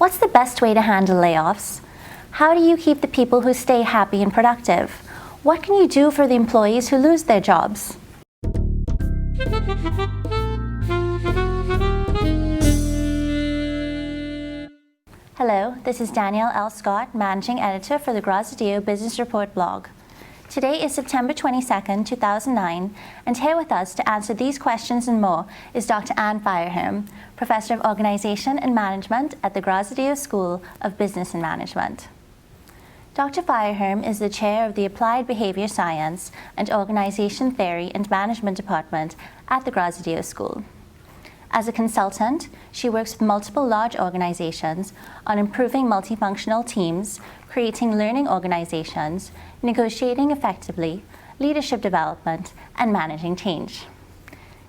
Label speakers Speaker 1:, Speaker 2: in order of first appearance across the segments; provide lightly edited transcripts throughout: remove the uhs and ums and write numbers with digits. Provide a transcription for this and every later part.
Speaker 1: What's the best way to handle layoffs? How do you keep the people who stay happy and productive? What can you do for the employees who lose their jobs? Hello, this is Danielle L. Scott, Managing Editor for the Grazadillo Business Report blog. Today is September 22nd, 2009, and here with us to answer these questions and more is Dr. Anne Feyerherm, Professor of Organization and Management at the Grazadillo School of Business and Management. Dr. Feyerherm is the chair of the Applied Behavior Science and Organization Theory and Management Department at the Grazadillo School. As a consultant, she works with multiple large organizations on improving multifunctional teams, creating learning organizations, negotiating effectively, leadership development, and managing change.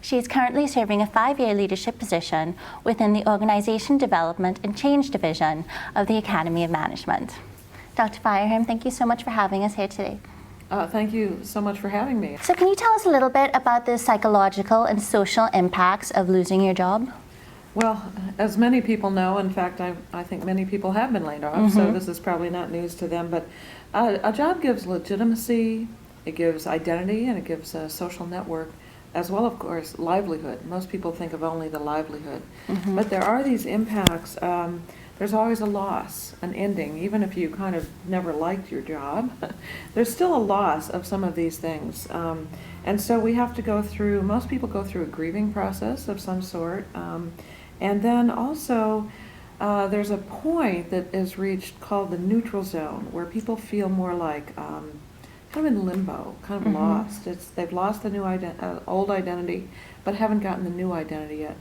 Speaker 1: She is currently serving a 5-year leadership position within the Organization Development and Change Division of the Academy of Management. Dr. Feyerherm, thank you so much for having us here today.
Speaker 2: Thank you so much for having me.
Speaker 1: So can you tell us a little bit about the psychological and social impacts of losing your job?
Speaker 2: Well, as many people know, in fact, I think many people have been laid off, so this is probably not news to them, but a job gives legitimacy, it gives identity, and it gives a social network, as well, of course, livelihood. Most people think of only the livelihood. But there are these impacts. There's always a loss, an ending, even if you kind of never liked your job. There's still a loss of some of these things. And so we have to go through, most people go through a grieving process of some sort. And then also, there's a point that is reached called the neutral zone, where people feel more like kind of in limbo, kind of lost. They've lost the old identity, but haven't gotten the new identity yet.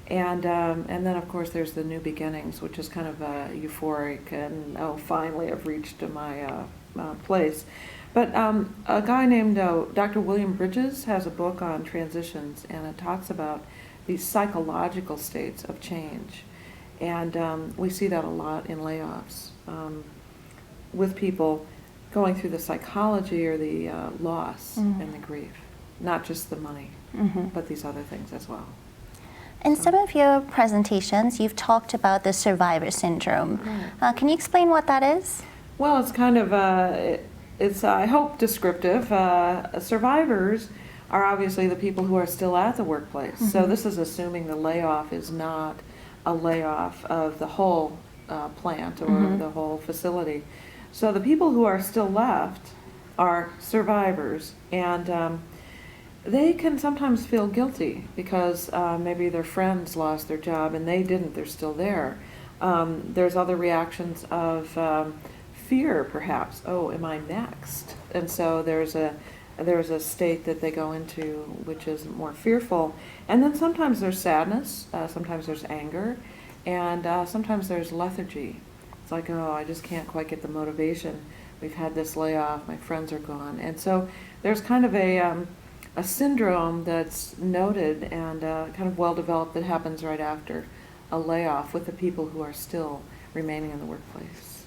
Speaker 2: And then, of course, there's the new beginnings, which is kind of euphoric, and finally I've reached my place. But a guy named Dr. William Bridges has a book on transitions, and it talks about these psychological states of change. And we see that a lot in layoffs with people going through the psychology or the loss and the grief, not just the money, but these other things as well.
Speaker 1: In some of your presentations, you've talked about the survivor syndrome. Can you explain what that is?
Speaker 2: Well, it's kind of, it's I hope, descriptive. Survivors are obviously the people who are still at the workplace. So this is assuming the layoff is not a layoff of the whole plant or the whole facility. So the people who are still left are survivors, and they can sometimes feel guilty because maybe their friends lost their job and they didn't, they're still there. There's other reactions of fear, perhaps. Oh, am I next? And so there's a state that they go into which is more fearful. And then sometimes there's sadness, sometimes there's anger, and sometimes there's lethargy. It's like, oh, I just can't quite get the motivation. We've had this layoff, my friends are gone. And so there's kind of a syndrome that's noted and kind of well developed that happens right after a layoff with the people who are still remaining in the workplace.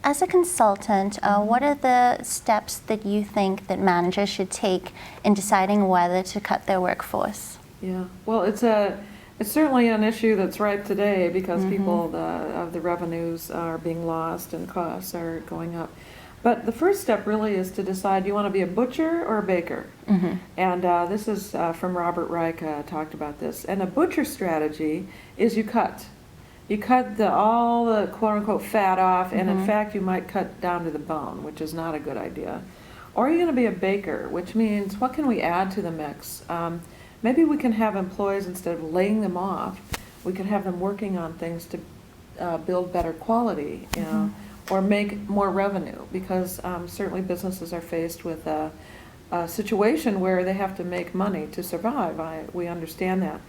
Speaker 1: As a consultant, what are the steps that you think that managers should take in deciding whether to cut their workforce?
Speaker 2: Yeah, well, it's certainly an issue that's ripe today because people of the revenues are being lost and costs are going up. But the first step really is to decide, do you want to be a butcher or a baker? And this is from Robert Reich, talked about this. And a butcher strategy is you cut. You cut all the quote-unquote fat off, and in fact you might cut down to the bone, which is not a good idea. Or you're going to be a baker, which means what can we add to the mix? Maybe we can have employees, instead of laying them off, we could have them working on things to build better quality, you know, or make more revenue, because certainly businesses are faced with a situation where they have to make money to survive. We understand that.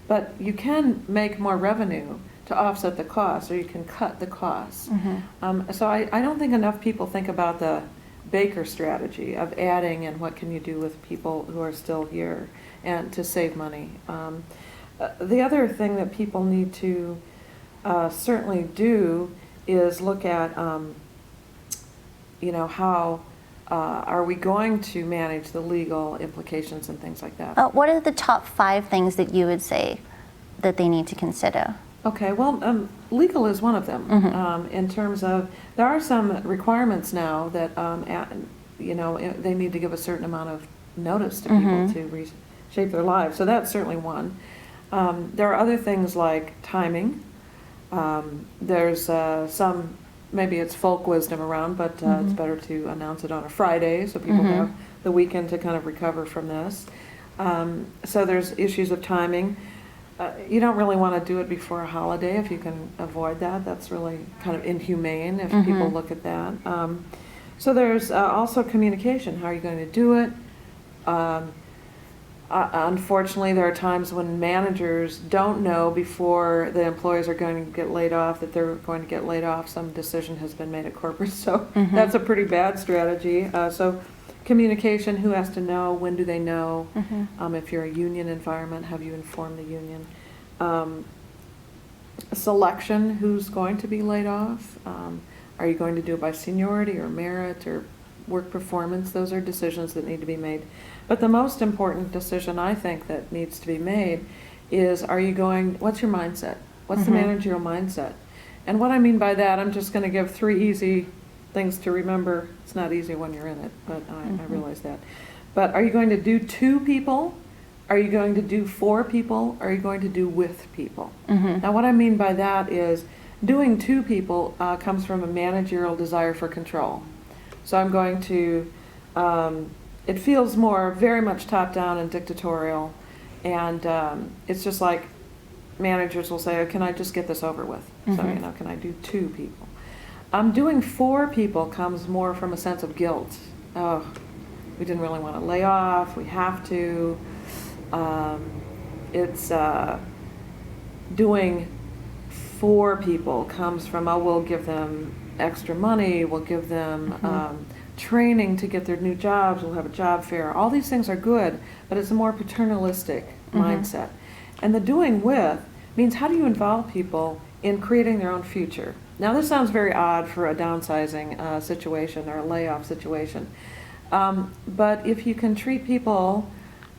Speaker 2: But you can make more revenue to offset the costs, or you can cut the costs. So I don't think enough people think about the baker strategy of adding and what can you do with people who are still here and to save money. The other thing that people need to certainly do is look at, how are we going to manage the legal implications and things like that.
Speaker 1: What are the top 5 things that you would say that they need to consider?
Speaker 2: Okay, well, legal is one of them. In terms of, there are some requirements now that, they need to give a certain amount of notice to people to reshape their lives. So that's certainly one. There are other things like timing. There's some, maybe it's folk wisdom around, but it's better to announce it on a Friday so people have the weekend to kind of recover from this. So there's issues of timing. You don't really want to do it before a holiday if you can avoid that. That's really kind of inhumane if people look at that. So there's also communication. How are you going to do it? Unfortunately, there are times when managers don't know before the employees are going to get laid off that they're going to get laid off. Some decision has been made at corporate, so that's a pretty bad strategy. So communication, who has to know, when do they know? If you're a union environment, have you informed the union? Selection, who's going to be laid off? Are you going to do it by seniority or merit or work performance? Those are decisions that need to be made. But the most important decision I think that needs to be made is, what's your mindset? What's the managerial mindset? And what I mean by that, I'm just going to give 3 easy things to remember. It's not easy when you're in it, but I realize that. But are you going to do 2 people? Are you going to do 4 people? Are you going to do with people? Now what I mean by that is, doing 2 people comes from a managerial desire for control. So I'm going to, it feels very much top down and dictatorial, and it's just like managers will say, oh, can I just get this over with? So, can I do 2 people? Doing 4 people comes more from a sense of guilt. Oh, we didn't really want to lay off, we have to. Doing 4 people comes from, oh, we'll give them extra money, we'll give them training to get their new jobs, we'll have a job fair. All these things are good, but it's a more paternalistic mindset. And the doing with means, how do you involve people in creating their own future? Now this sounds very odd for a downsizing situation or a layoff situation, but if you can treat people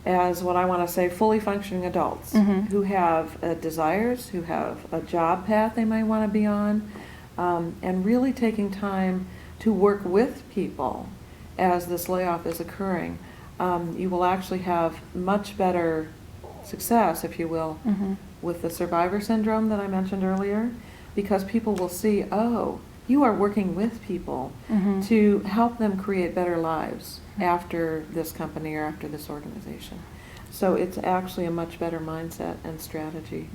Speaker 2: as, what I want to say, fully functioning adults who have desires, who have a job path they might want to be on, and really taking time to work with people as this layoff is occurring, you will actually have much better success, if you will, with the survivor syndrome that I mentioned earlier, because people will see, oh, you are working with people to help them create better lives after this company or after this organization. So it's actually a much better mindset and strategy.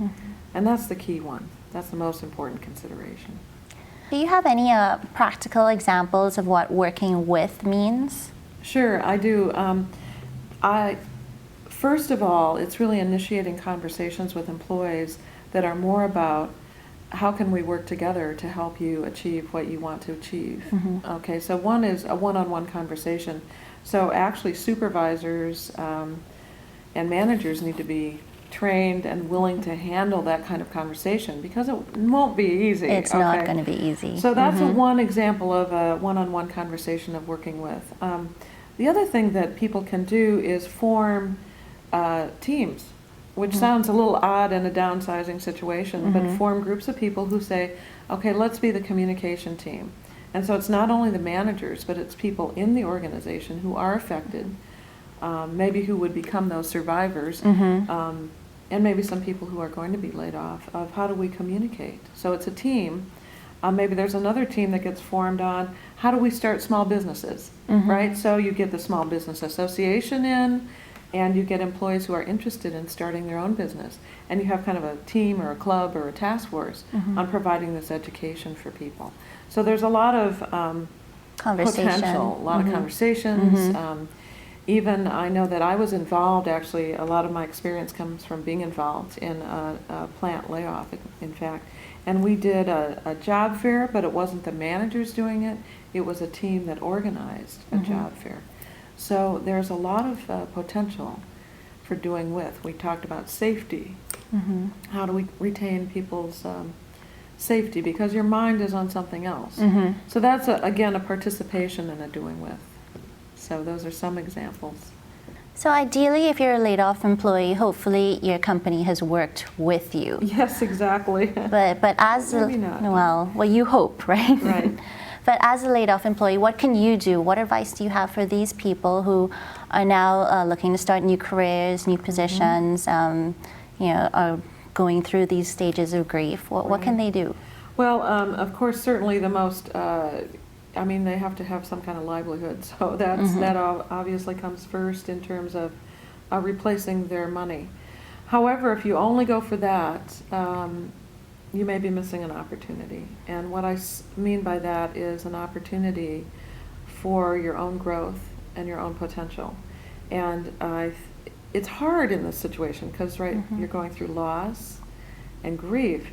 Speaker 2: And that's the key one. That's the most important consideration.
Speaker 1: Do you have any practical examples of what working with means?
Speaker 2: Sure, I do. First of all, it's really initiating conversations with employees that are more about, how can we work together to help you achieve what you want to achieve? Okay, so one is a one-on-one conversation. So actually supervisors and managers need to be trained and willing to handle that kind of conversation, because it won't be easy.
Speaker 1: It's not going to be easy.
Speaker 2: So that's one example of a one-on-one conversation of working with. The other thing that people can do is form teams, which sounds a little odd in a downsizing situation, but form groups of people who say, okay, let's be the communication team. And so it's not only the managers, but it's people in the organization who are affected, maybe who would become those survivors, and maybe some people who are going to be laid off, of how do we communicate. So it's a team. Maybe there's another team that gets formed on, how do we start small businesses, right? So you get the Small Business Association in, and you get employees who are interested in starting their own business. And you have kind of a team or a club or a task force on providing this education for people. So there's a lot of potential, a lot of conversations. Even I know that I was involved, actually, a lot of my experience comes from being involved in a plant layoff, in fact. And we did a job fair, but it wasn't the managers doing it. It was a team that organized a job fair. So there's a lot of potential for doing with. We talked about safety. How do we retain people's safety? Because your mind is on something else. So that's, again, a participation in a doing with. So those are some examples.
Speaker 1: So ideally, if you're a laid-off employee, hopefully your company has worked with you.
Speaker 2: Yes, exactly.
Speaker 1: But as
Speaker 2: Maybe not.
Speaker 1: well, you hope, right?
Speaker 2: Right.
Speaker 1: But as a laid-off employee, what can you do? What advice do you have for these people who are now looking to start new careers, new positions, are going through these stages of grief? What can they do?
Speaker 2: Well, of course, certainly the most, they have to have some kind of livelihood, so that obviously comes first in terms of replacing their money. However, if you only go for that, you may be missing an opportunity. And what I mean by that is an opportunity for your own growth and your own potential. And it's hard in this situation because, you're going through loss and grief.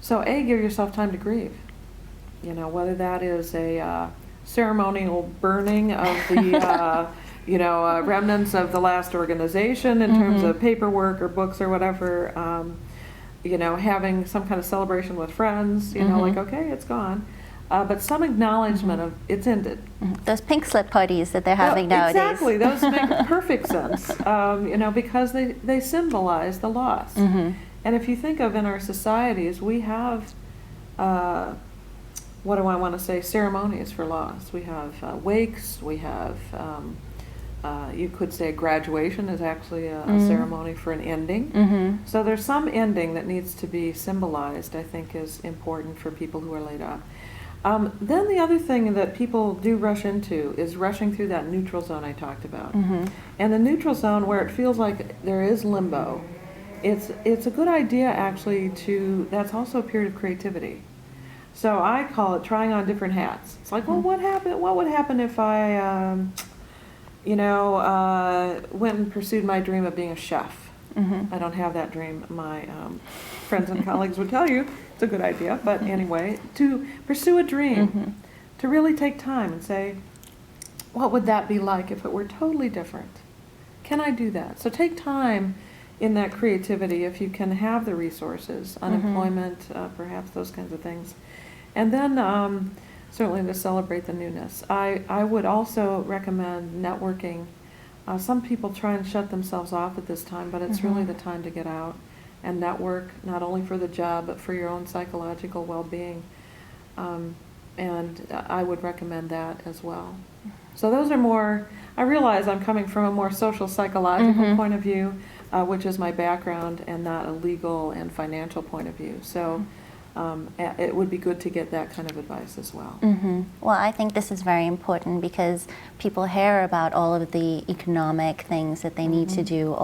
Speaker 2: So give yourself time to grieve. Whether that is a ceremonial burning of the, remnants of the last organization in terms of paperwork or books or whatever, having some kind of celebration with friends, like, okay, it's gone. But some acknowledgement of it's ended.
Speaker 1: Those pink slip parties that they're having nowadays.
Speaker 2: Exactly, those make perfect sense, because they symbolize the loss. And if you think of in our societies, we have, ceremonies for loss. We have wakes, we have, you could say graduation is actually a ceremony for an ending. So there's some ending that needs to be symbolized, I think is important for people who are laid off. Then the other thing that people do rush into is rushing through that neutral zone I talked about. And the neutral zone where it feels like there is limbo, it's a good idea actually that's also a period of creativity. So I call it trying on different hats. It's like, well, what would happen if I, went and pursued my dream of being a chef? I don't have that dream. My friends and colleagues would tell you it's a good idea. But anyway, to pursue a dream, to really take time and say, what would that be like if it were totally different? Can I do that? So take time in that creativity if you can have the resources, unemployment, perhaps those kinds of things. And then certainly to celebrate the newness. I would also recommend networking. Some people try and shut themselves off at this time, but it's really the time to get out and network, not only for the job, but for your own psychological well-being. And I would recommend that as well. So those are more, I realize I'm coming from a more social psychological point of view, which is my background, and not a legal and financial point of view. So it would be good to get that kind of advice as well.
Speaker 1: Well, I think this is very important because people hear about all of the economic things that they need to do,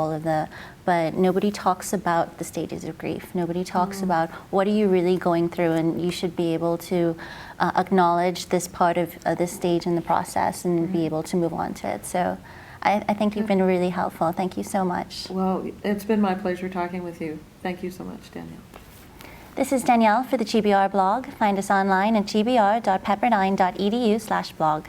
Speaker 1: but nobody talks about the stages of grief. Nobody talks about what are you really going through, and you should be able to acknowledge this part of this stage in the process and be able to move on to it. So I think you've been really helpful. Thank you so much.
Speaker 2: Well, it's been my pleasure talking with you. Thank you so much, Danielle.
Speaker 1: This is Danielle for the GBR blog. Find us online at gbr.pepperdine.edu/blog.